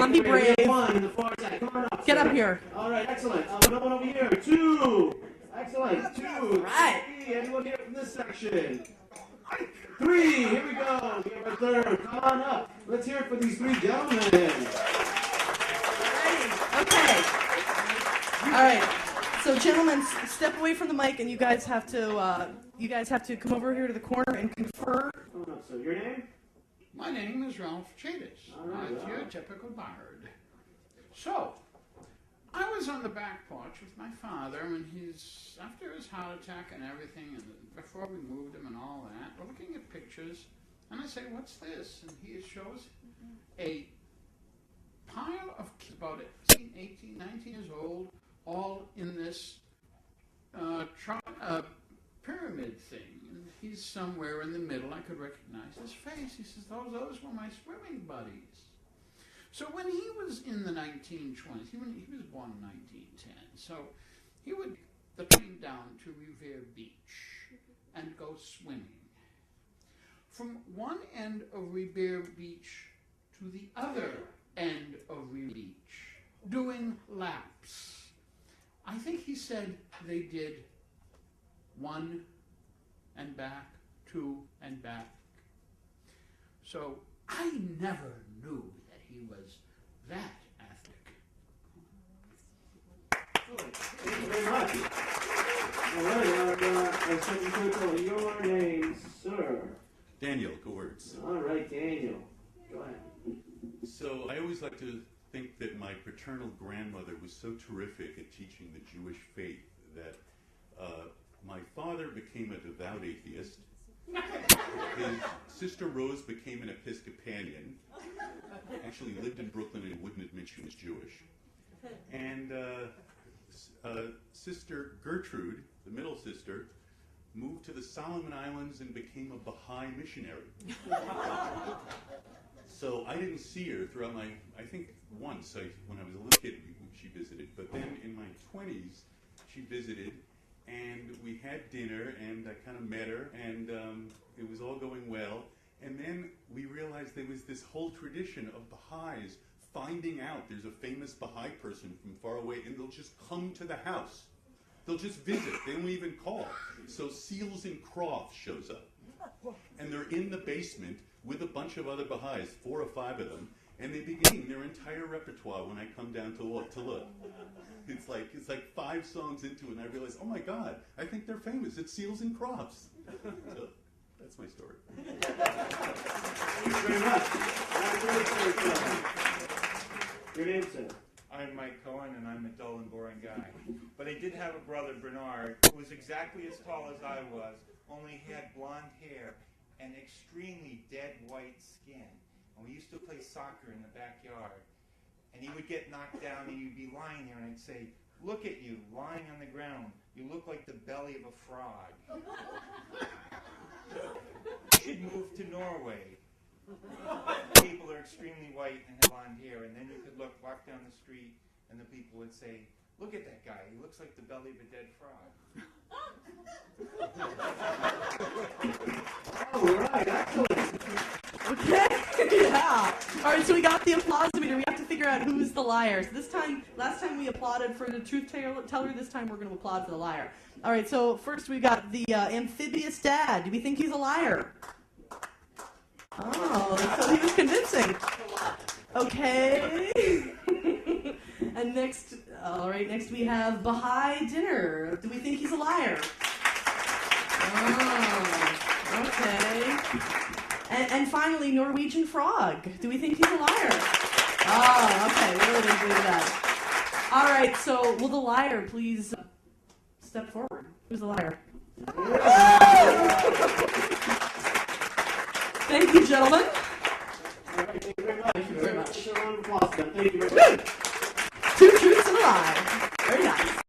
on, be brave. One in the far side. Come on up. Get up here. All right, excellent. Another one over here. Two. Excellent. Two. All right. Three. Anyone here from this section? Three. Here we go. We have our third. Come on up. Let's hear it for these three gentlemen. Okay. All right. So, gentlemen, step away from the mic, and you guys have to come over here to the corner and confer. Come on up, sir. Your name? My name is Ralph Chadis. I'm your typical bard. So, I was on the back porch with my father when after his heart attack and everything, and before we moved him and all that, we're looking at pictures, and I say, what's this? And he shows a pile of kids, about 18, 19 years old, all in this pyramid thing. And he's somewhere in the middle. I could recognize his face. He says, those were my swimming buddies. So when he was in the 1920s, he was born in 1910, so he would take the train down to Revere Beach and go swimming. From one end of Revere Beach to the other end of Revere Beach, doing laps. I think he said they did 1 and back, 2 and back. So I never knew that he was that athletic. Thank you very much. All right, our second circle, your name, sir. Daniel Gewertz. All right, Daniel. Go ahead. So I always like to think that my paternal grandmother was so terrific at teaching the Jewish faith that my father became a devout atheist. His sister Rose became an Episcopalian. Actually lived in Brookline and wouldn't admit she was Jewish. And Sister Gertrude, the middle sister, moved to the Solomon Islands and became a Baha'i missionary. So I didn't see her throughout I think once, when I was a little kid, she visited. But then in my 20s, she visited, and we had dinner, and I kind of met her, and it was all going well. And then we realized there was this whole tradition of Baha'is finding out there's a famous Baha'i person from far away, and they'll just come to the house. They'll just visit. They don't even call. So Seals and Croft shows up. And they're in the basement with a bunch of other Baha'is, 4 or 5 of them, and they begin their entire repertoire when I come down to look. It's like 5 songs into it, and I realize, oh my God, I think they're famous. It's Seals and Crofts. So that's my story. Thank you very much. Your name, sir? I'm Mike Cohen, and I'm a dull and boring guy. But I did have a brother, Bernard, who was exactly as tall as I was, only he had blonde hair and extremely dead white skin. And we used to play soccer in the backyard. And he would get knocked down, and he'd be lying there, and I'd say, look at you, lying on the ground. You look like the belly of a frog. You should move to Norway. People are extremely white and have blonde hair, and then you could walk down the street, and the people would say, look at that guy, he looks like the belly of a dead frog. All right, excellent. Okay. Yeah. All right, so we got the applause meter. We have to figure out who's the liar. So last time we applauded for the truth teller. This time we're going to applaud for the liar. All right, so first we got the amphibious dad. Do we think he's a liar? Oh, so he was convincing. Okay. And next we have Baha'i dinner. Do we think he's a liar? Oh, okay. And finally, Norwegian frog. Do we think he's a liar? Oh, okay. We really didn't do that. All right, so will the liar please step forward? Who's the liar? Thank you, gentlemen. All right, thank you very much. Thank you very much. Thank you very much. Two truths and a lie. Very nice.